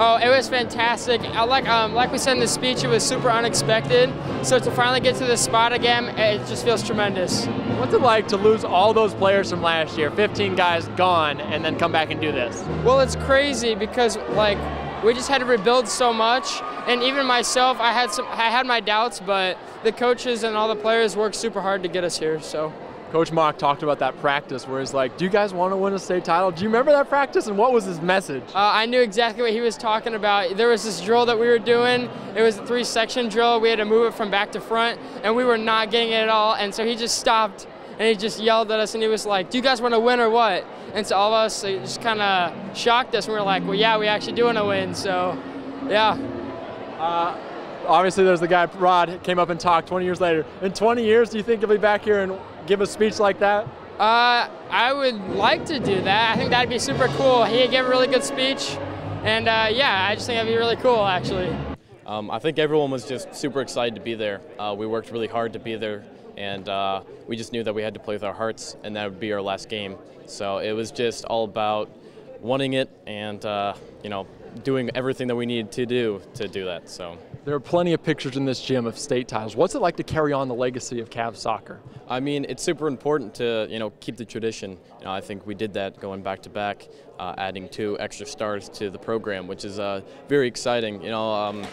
Oh, it was fantastic. Like we said in the speech, it was super unexpected. So to finally get to this spot again, it just feels tremendous. What's it like to lose all those players from last year, 15 guys gone, and then come back and do this? Well, it's crazy because we just had to rebuild so much, and even myself, I had my doubts, but the coaches and all the players worked super hard to get us here. So. Coach Mauch talked about that practice where he's like, do you guys want to win a state title? Do you remember that practice, and what was his message? I knew exactly what he was talking about. There was this drill that we were doing. It was a 3-section drill. We had to move it from back to front, and we were not getting it at all. And so he just stopped, and he just yelled at us, and he was like, do you guys want to win or what? And so all of us, it just kind of shocked us. And we were like, well, yeah, we actually do want to win. So, yeah. Obviously, there's the guy, Rod, came up and talked 20 years later. In 20 years, do you think he'll be back here and give a speech like that? I would like to do that. I think that'd be super cool. He gave a really good speech, and yeah, I just think that'd be really cool, actually. I think everyone was just super excited to be there. We worked really hard to be there, and we just knew that we had to play with our hearts, and that would be our last game. So it was just all about wanting it and you know, doing everything that we needed to do that. So. There are plenty of pictures in this gym of state titles. What's it like to carry on the legacy of Cavs soccer? I mean, it's super important to, you know, keep the tradition. You know, I think we did that going back to back, adding 2 extra stars to the program, which is very exciting. You know,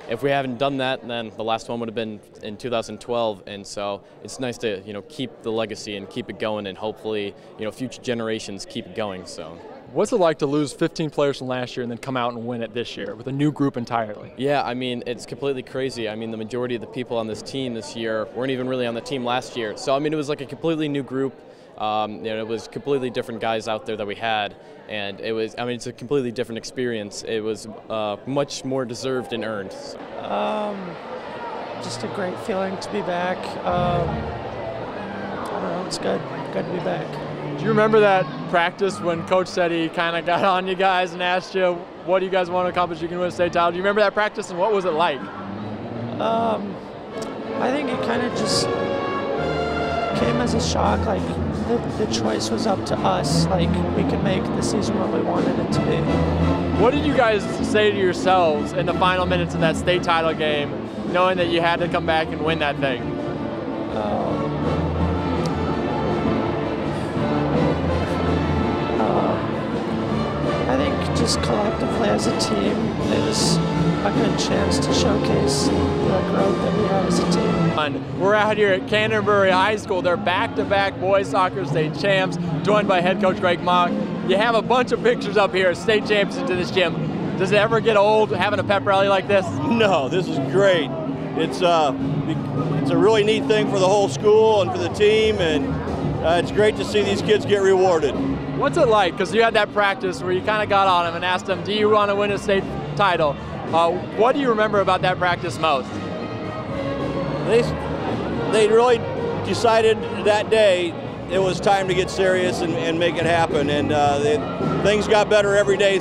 if we haven't done that, then the last one would have been in 2012, and so it's nice to, you know, keep the legacy and keep it going, and hopefully, you know, future generations keep it going. So. What's it like to lose 15 players from last year and then come out and win it this year with a new group entirely? Yeah, I mean, it's completely crazy. I mean, the majority of the people on this team this year weren't even really on the team last year. So, I mean, it was like a completely new group. You know, it was completely different guys out there that we had. And it was, I mean, it's a completely different experience. It was much more deserved and earned. So. Just a great feeling to be back. I don't know, it's good. Good to be back. Do you remember that practice when Coach said he kind of got on you guys and asked you, what do you guys want to accomplish? You can win a state title. Do you remember that practice, and what was it like? I think it kind of just came as a shock. Like, the choice was up to us. Like, we could make the season what we wanted it to be. What did you guys say to yourselves in the final minutes of that state title game, knowing that you had to come back and win that thing? I think just collectively as a team, it was a good chance to showcase the growth that we have as a team. We're out here at Canterbury High School. They're back-to-back boys soccer state champs, joined by head coach Greg Mauch. You have a bunch of pictures up here, state champs into this gym. Does it ever get old having a pep rally like this? No, this is great. It's a really neat thing for the whole school and for the team, and it's great to see these kids get rewarded. What's it like? Because you had that practice where you kind of got on them and asked them, do you want to win a state title? What do you remember about that practice most? They really decided that day it was time to get serious and make it happen, and things got better every day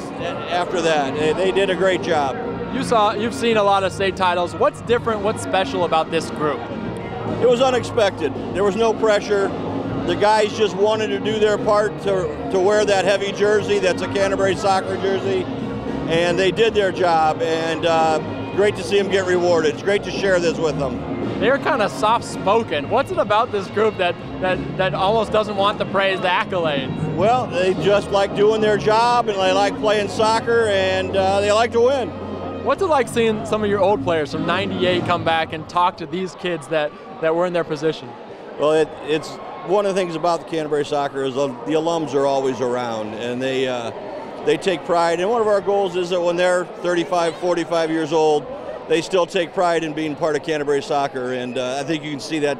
after that. They did a great job. You've seen a lot of state titles. What's different, what's special about this group? It was unexpected. There was no pressure. The guys just wanted to do their part to wear that heavy jersey. That's a Canterbury soccer jersey, and they did their job, and great to see them get rewarded. It's great to share this with them. They're kind of soft-spoken. What's it about this group that almost doesn't want the praise, the accolades? Well, they just like doing their job, and they like playing soccer, and they like to win. What's it like seeing some of your old players from ’98 come back and talk to these kids that were in their position? Well, it's one of the things about the Canterbury soccer is the alums are always around, and they take pride. And one of our goals is that when they're 35, 45 years old, they still take pride in being part of Canterbury soccer, and I think you can see that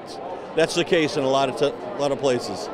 that's the case in a lot of places.